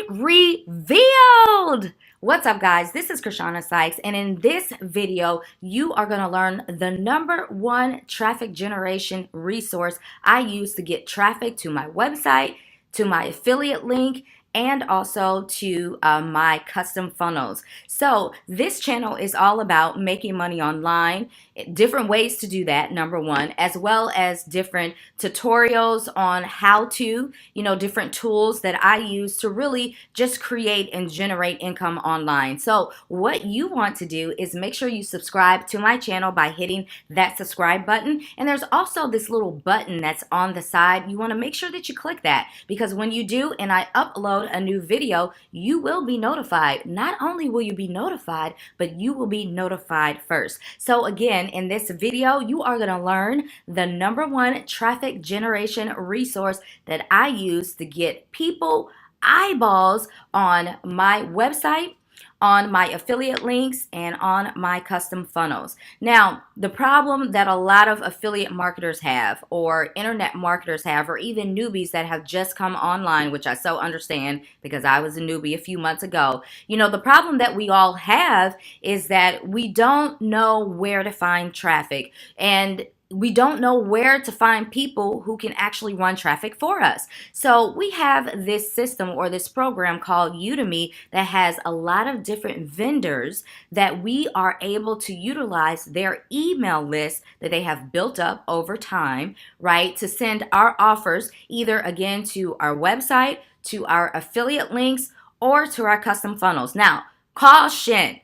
revealed. What's up, guys? This is Kirshana Sykes, and in this video, you are going to learn the #1 traffic generation resource I use to get traffic to my website, to my affiliate link, and also to my custom funnels. So this channel is all about making money online, different ways to do that, #1, as well as different tutorials on how to, different tools that I use to really just create and generate income online. So what you want to do is make sure you subscribe to my channel by hitting that subscribe button. And there's also this little button that's on the side. You want to make sure that you click that, because when you do and I upload a new video, you will be notified. Not only will you be notified, but you will be notified first. So again, in this video, you are going to learn the #1 traffic generation resource that I use to get people eyeballs on my website, on my affiliate links, and on my custom funnels. Now, the problem that a lot of affiliate marketers have, or internet marketers have, or even newbies that have just come online, which I so understand because I was a newbie a few months ago, the problem that we all have is that we don't know where to find traffic, and we don't know where to find people who can actually run traffic for us. So we have this system or this program called Udimi that has a lot of different vendors that we are able to utilize their email list that they have built up over time, right, to send our offers either again to our website, to our affiliate links, or to our custom funnels. Now, caution.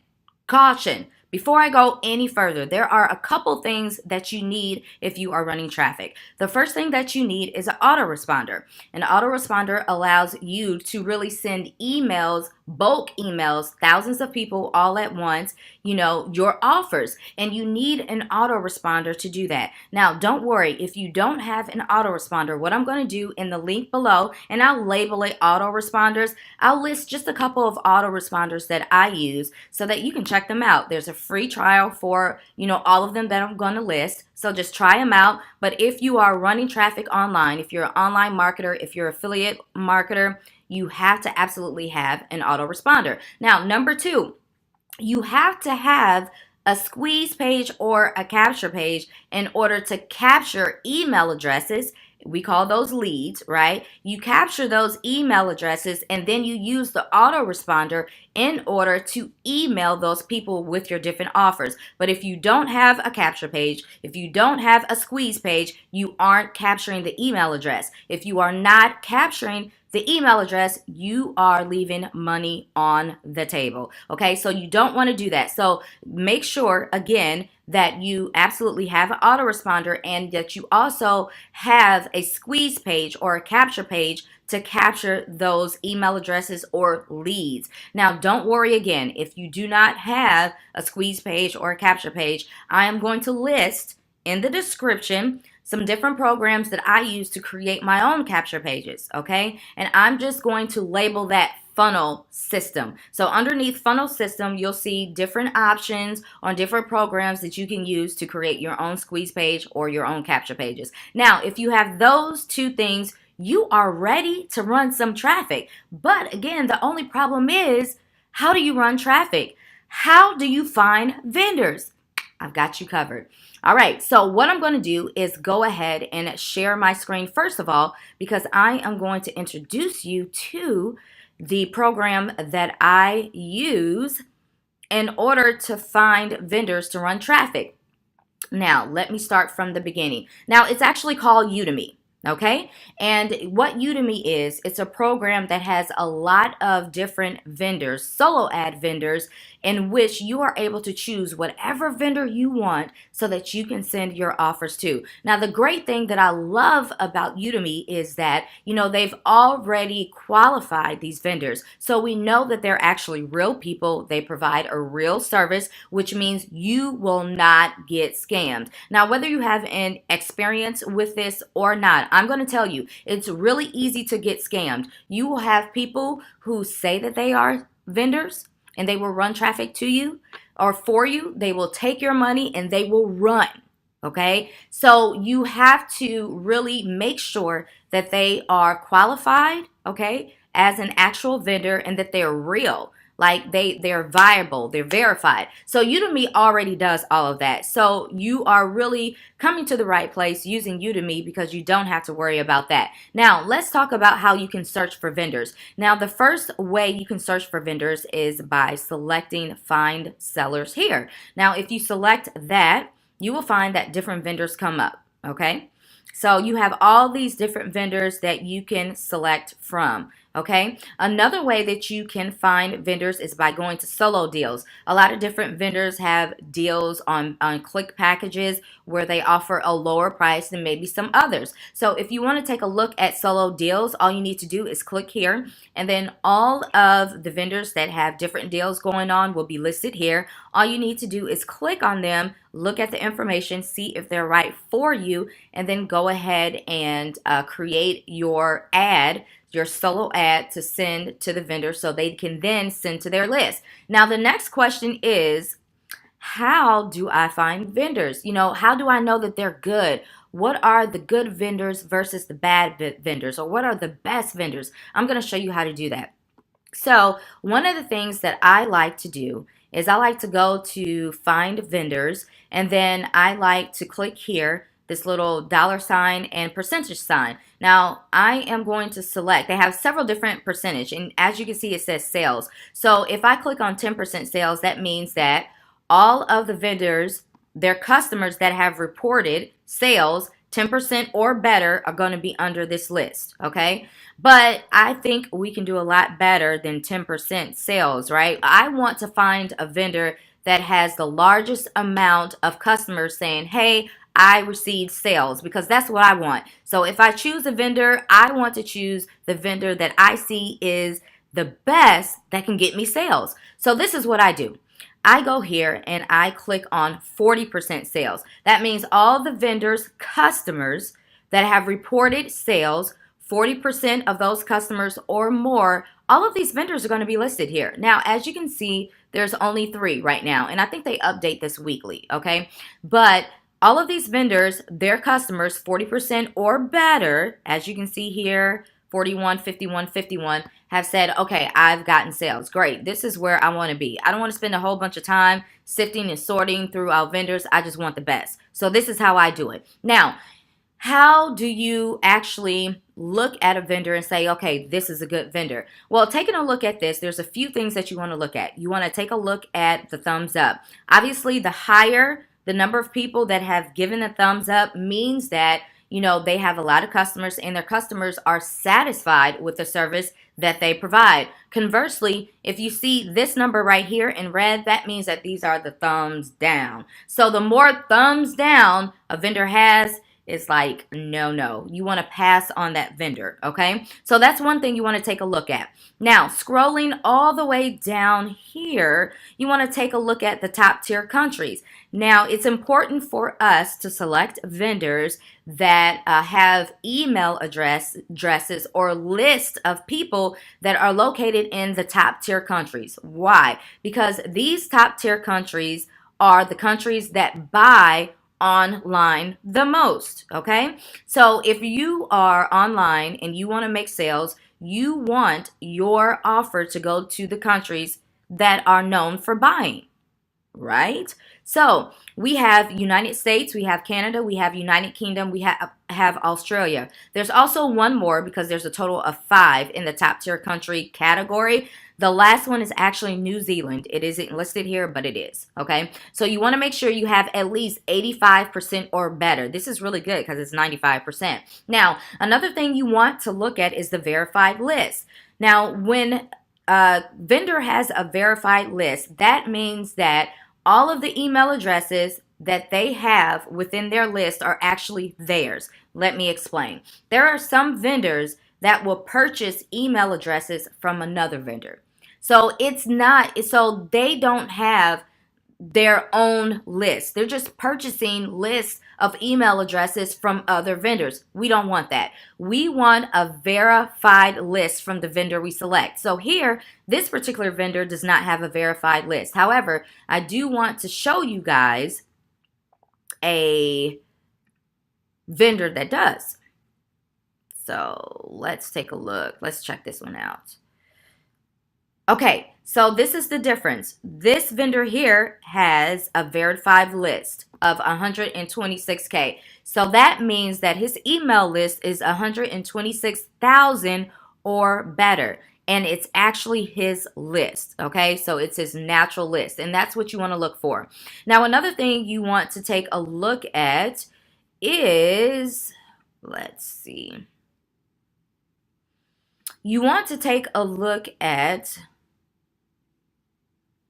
Before I go any further, there are a couple things that you need if you are running traffic. The first thing that you need is an AutoResponder. An AutoResponder allows you to really send emails, bulk emails, thousands of people all at once, your offers, and you need an AutoResponder to do that. Now, don't worry, if you don't have an AutoResponder, what I'm going to do in the link below, and I'll label it AutoResponders, I'll list just a couple of AutoResponders that I use so that you can check them out. There's a free trial for, all of them that I'm going to list. So just try them out. But if you are running traffic online, if you're an online marketer, if you're an affiliate marketer, you have to absolutely have an AutoResponder. Now, #2, you have to have a squeeze page or a capture page in order to capture email addresses. We call those leads, right? You capture those email addresses and then you use the AutoResponder in order to email those people with your different offers. But if you don't have a capture page, if you don't have a squeeze page, you aren't capturing the email address. If you are not capturing the email address, you are leaving money on the table. Okay, so you don't want to do that. So make sure, again, that you absolutely have an AutoResponder and that you also have a squeeze page or a capture page to capture those email addresses or leads. Now, don't worry again, if you do not have a squeeze page or a capture page, I am going to list in the description some different programs that I use to create my own capture pages, okay? And I'm just going to label that funnel system. So underneath funnel system, you'll see different options on different programs that you can use to create your own squeeze page or your own capture pages. Now, if you have those two things, you are ready to run some traffic. But again, the only problem is, how do you run traffic? How do you find vendors? I've got you covered. All right, so what I'm going to do is go ahead and share my screen first of all, because I am going to introduce you to the program that I use in order to find vendors to run traffic. Now, let me start from the beginning. Now, it's actually called Udimi. Okay, and what Udimi is, it's a program that has a lot of different vendors, solo ad vendors, in which you are able to choose whatever vendor you want so that you can send your offers to. Now, the great thing that I love about Udimi is that, they've already qualified these vendors. So we know that they're actually real people. They provide a real service, which means you will not get scammed. Now, whether you have an experience with this or not, I'm going to tell you, it's really easy to get scammed. You will have people who say that they are vendors and they will run traffic to you or for you. They will take your money and they will run. Okay, so you have to really make sure that they are qualified, okay, as an actual vendor and that they're real. Like they're viable, they're verified. So Udemy already does all of that. So you are really coming to the right place using Udemy because you don't have to worry about that. Now, let's talk about how you can search for vendors. Now, the first way you can search for vendors is by selecting Find Sellers here. Now, if you select that, you will find that different vendors come up, okay? So you have all these different vendors that you can select from. Okay. Another way that you can find vendors is by going to solo deals. A lot of different vendors have deals on click packages where they offer a lower price than maybe some others. So if you want to take a look at solo deals, all you need to do is click here, and then all of the vendors that have different deals going on will be listed here. All you need to do is click on them, look at the information, see if they're right for you, and then go ahead and create your ad, your solo ad, to send to the vendor so they can then send to their list. Now, the next question is, how do I find vendors? You know, how do I know that they're good? What are the good vendors versus the bad vendors? Or what are the best vendors? I'm going to show you how to do that. So one of the things that I like to do is I like to go to find vendors, and then I like to click here, this little $ and percentage sign. Now I am going to select, they have several different percentage, and as you can see it says sales. So if I click on 10% sales, that means that all of the vendors, their customers that have reported sales 10% or better are going to be under this list, okay? But I think we can do a lot better than 10% sales, right? I want to find a vendor that has the largest amount of customers saying, hey, I received sales, because that's what I want. So if I choose a vendor, I want to choose the vendor that I see is the best that can get me sales. So this is what I do. I go here and I click on 40% sales. That means all the vendors' customers that have reported sales, 40% of those customers or more, all of these vendors are going to be listed here. Now, as you can see, there's only 3 right now, and I think they update this weekly, okay? But all of these vendors, their customers, 40% or better, as you can see here, 41, 51, 51, have said, okay, I've gotten sales. Great. This is where I want to be. I don't want to spend a whole bunch of time sifting and sorting through our vendors. I just want the best. So this is how I do it. Now, how do you actually look at a vendor and say, okay, this is a good vendor? Well, taking a look at this, there's a few things that you want to look at. You want to take a look at the thumbs up. Obviously, the higher the number of people that have given a thumbs up means that, you know, they have a lot of customers and their customers are satisfied with the service that they provide. Conversely, if you see this number right here in red, that means that these are the thumbs down. So the more thumbs down a vendor has, it's like, no, you want to pass on that vendor, okay? So that's one thing you want to take a look at. Now, scrolling all the way down here, you want to take a look at the top tier countries. Now, it's important for us to select vendors that have email addresses or list of people that are located in the top tier countries. Why? Because these top tier countries are the countries that buy online the most, okay? So if you are online and you want to make sales, you want your offer to go to the countries that are known for buying, right? So we have United States, we have Canada, we have United Kingdom, we have Australia. There's also one more because there's a total of 5 in the top tier country category. The last one is actually New Zealand. It isn't listed here, but it is, okay? So you want to make sure you have at least 85% or better. This is really good because it's 95%. Now, another thing you want to look at is the verified list. Now, when a vendor has a verified list, that means that all of the email addresses that they have within their list are actually theirs. Let me explain. There are some vendors that will purchase email addresses from another vendor. So they don't have their own list. They're just purchasing lists of email addresses from other vendors. We don't want that. We want a verified list from the vendor we select. So here, this particular vendor does not have a verified list. However, I do want to show you guys a vendor that does. So let's take a look. Let's check this one out. Okay, so this is the difference. This vendor here has a verified list of 126K. So that means that his email list is 126,000 or better. And it's actually his list, okay? So it's his natural list, and that's what you want to look for. Now, another thing you want to take a look at is, let's see. You want to take a look at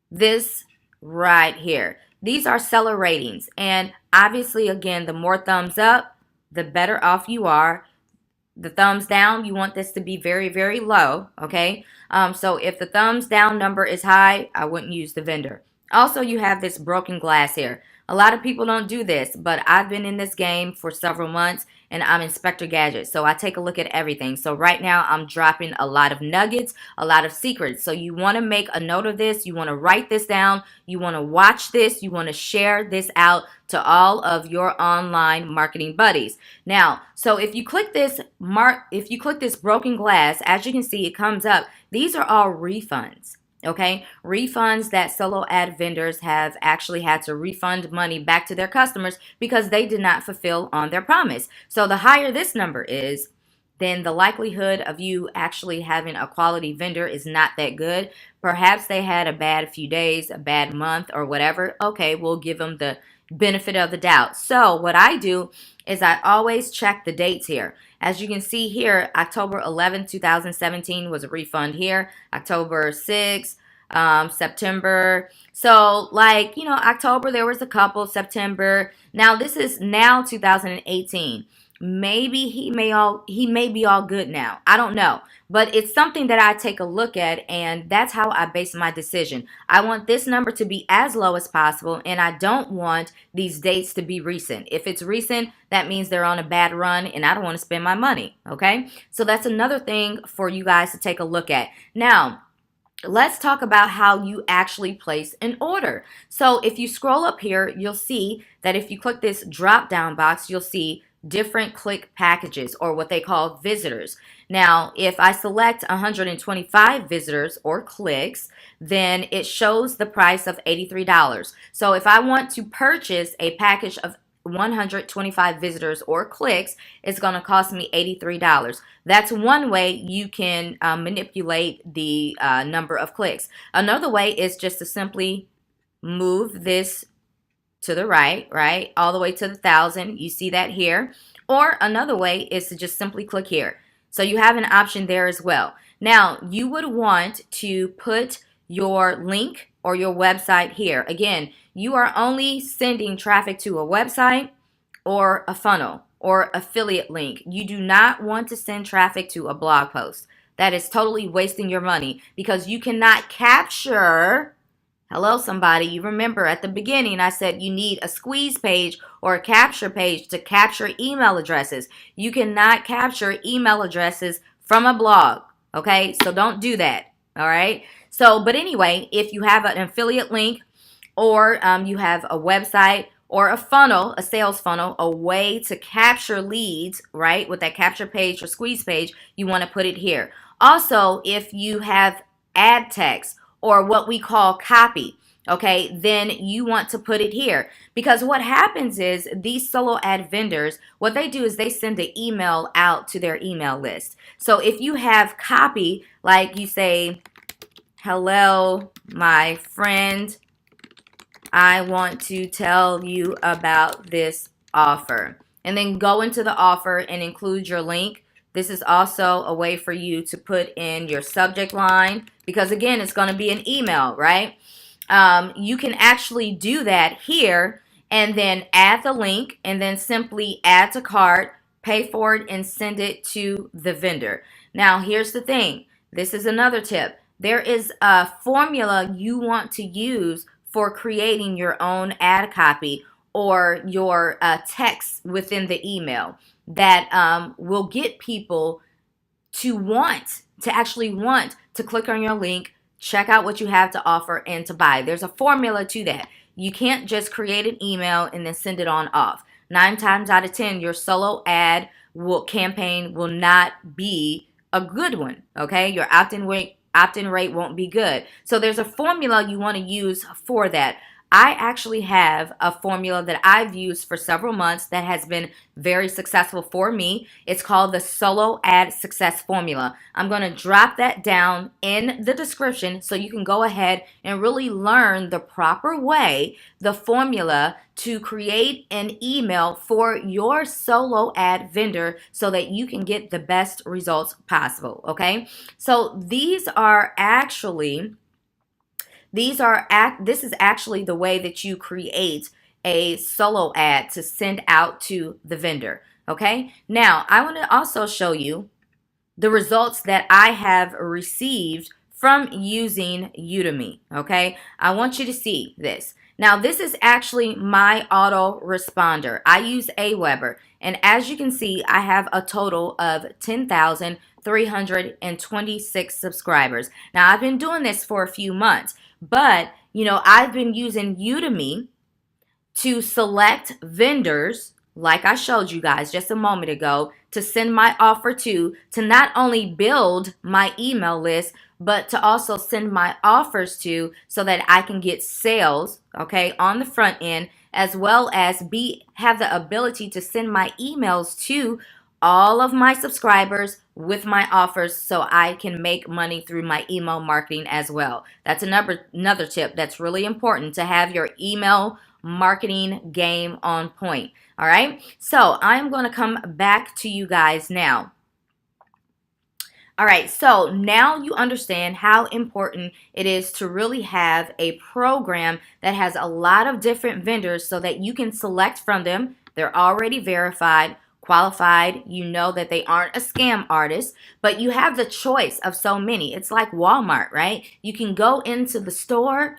this right here. These are seller ratings, and obviously, again, the more thumbs up, the better off you are. The thumbs down, you want this to be very, very low, okay? So if the thumbs down number is high, I wouldn't use the vendor. Also, you have this broken glass here. A lot of people don't do this, but I've been in this game for several months, and I'm Inspector Gadget, so I take a look at everything. So right now, I'm dropping a lot of nuggets, a lot of secrets. So you want to make a note of this. You want to write this down. You want to watch this. You want to share this out to all of your online marketing buddies. Now, so if you click this broken glass, as you can see, it comes up. These are all refunds. Okay, refunds that solo ad vendors have actually had to refund money back to their customers because they did not fulfill on their promise. So the higher this number is, then the likelihood of you actually having a quality vendor is not that good. Perhaps they had a bad few days, a bad month, or whatever. Okay, we'll give them the benefit of the doubt. So what I do is I always check the dates here. As you can see here, October 11, 2017 was a refund here. October 6th, September. So like, you know, October, there was a couple. September. Now this is now 2018. Maybe he may be all good now. I don't know. But it's something that I take a look at, and that's how I base my decision. I want this number to be as low as possible, and I don't want these dates to be recent. If it's recent, that means they're on a bad run, and I don't want to spend my money, okay? So that's another thing for you guys to take a look at. Now, let's talk about how you actually place an order. So if you scroll up here, you'll see that if you click this drop-down box, you'll see different click packages, or what they call visitors. Now, if I select 125 visitors or clicks, then it shows the price of $83. So if I want to purchase a package of 125 visitors or clicks, it's going to cost me $83. That's one way you can manipulate the number of clicks. Another way is just to simply move this to the right, all the way to the 1,000. You see that here. Or another way is to just simply click here. So you have an option there as well. Now, you would want to put your link or your website here. Again, you are only sending traffic to a website or a funnel or affiliate link. You do not want to send traffic to a blog post. That is totally wasting your money because you cannot capture. Hello, somebody. You remember at the beginning I said you need a squeeze page or a capture page to capture email addresses. You cannot capture email addresses from a blog, okay? So don't do that, all right? So, but anyway, if you have an affiliate link or you have a website or a funnel, a sales funnel, a way to capture leads, right, with that capture page or squeeze page, you want to put it here. Also, if you have ad text, or what we call copy, okay, then you want to put it here. Because what happens is these solo ad vendors, what they do is they send an email out to their email list. So if you have copy, like you say, hello, my friend, I want to tell you about this offer. And then go into the offer and include your link. This is also a way for you to put in your subject line because, again, it's going to be an email, right? You can actually do that here and then add the link and then simply add to cart, pay for it, and send it to the vendor. Now, here's the thing. This is another tip. There is a formula you want to use for creating your own ad copy or your text within the email that will get people to actually want to click on your link, check out what you have to offer, and to buy. There's a formula to that. You can't just create an email and then send it on off. 9 times out of 10, your solo ad campaign will not be a good one, okay? Your opt-in rate won't be good. So there's a formula you want to use for that. I actually have a formula that I've used for several months that has been very successful for me. It's called the Solo Ad Success Formula. I'm going to drop that down in the description so you can go ahead and really learn the proper way, the formula to create an email for your solo ad vendor so that you can get the best results possible, okay? So this is actually the way that you create a solo ad to send out to the vendor, okay? Now, I want to also show you the results that I have received from using Udimi, okay? I want you to see this. Now, this is actually my AutoResponder. I use Aweber, and as you can see, I have a total of 10,326 subscribers. Now, I've been doing this for a few months, but, I've been using Udimi to select vendors, like I showed you guys just a moment ago, to send my offer to not only build my email list, but to also send my offers to so that I can get sales, okay, on the front end, as well as have the ability to send my emails to all of my subscribers with my offers so I can make money through my email marketing as well. That's another tip that's really important, to have your email marketing game on point. All right, so I'm going to come back to you guys now. All right, so now you understand how important it is to really have a program that has a lot of different vendors so that you can select from them. They're already verified, qualified. You know that they aren't a scam artist, but you have the choice of so many. It's like Walmart, right? You can go into the store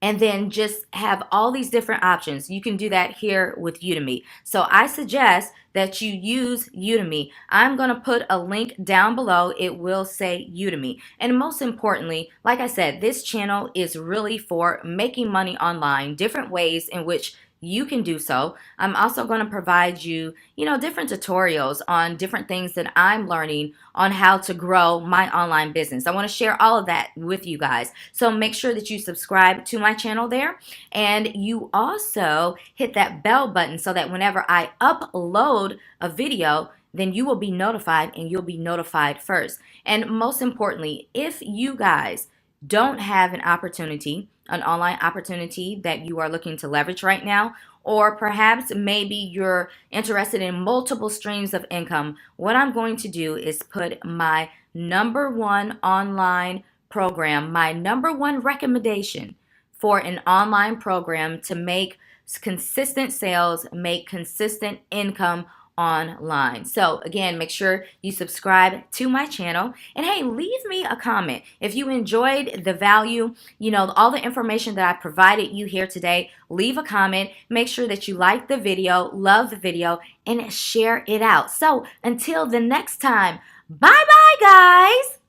and then just have all these different options. You can do that here with Udimi. So I suggest that you use Udimi. I'm going to put a link down below. It will say Udimi. And most importantly, like I said, this channel is really for making money online, different ways in which you can do so. I'm also going to provide you, different tutorials on different things that I'm learning on how to grow my online business. I want to share all of that with you guys. So make sure that you subscribe to my channel there, and you also hit that bell button so that whenever I upload a video, then you will be notified, and you'll be notified first. And most importantly, if you guys don't have an online opportunity that you are looking to leverage right now, or perhaps maybe you're interested in multiple streams of income, what I'm going to do is put my #1 online program, my #1 recommendation for an online program to make consistent sales, make consistent income online. So again, make sure you subscribe to my channel, and hey, leave me a comment if you enjoyed the value, all the information that I provided you here today. Leave a comment, make sure that you like the video, love the video, and share it out. So until the next time, bye bye guys.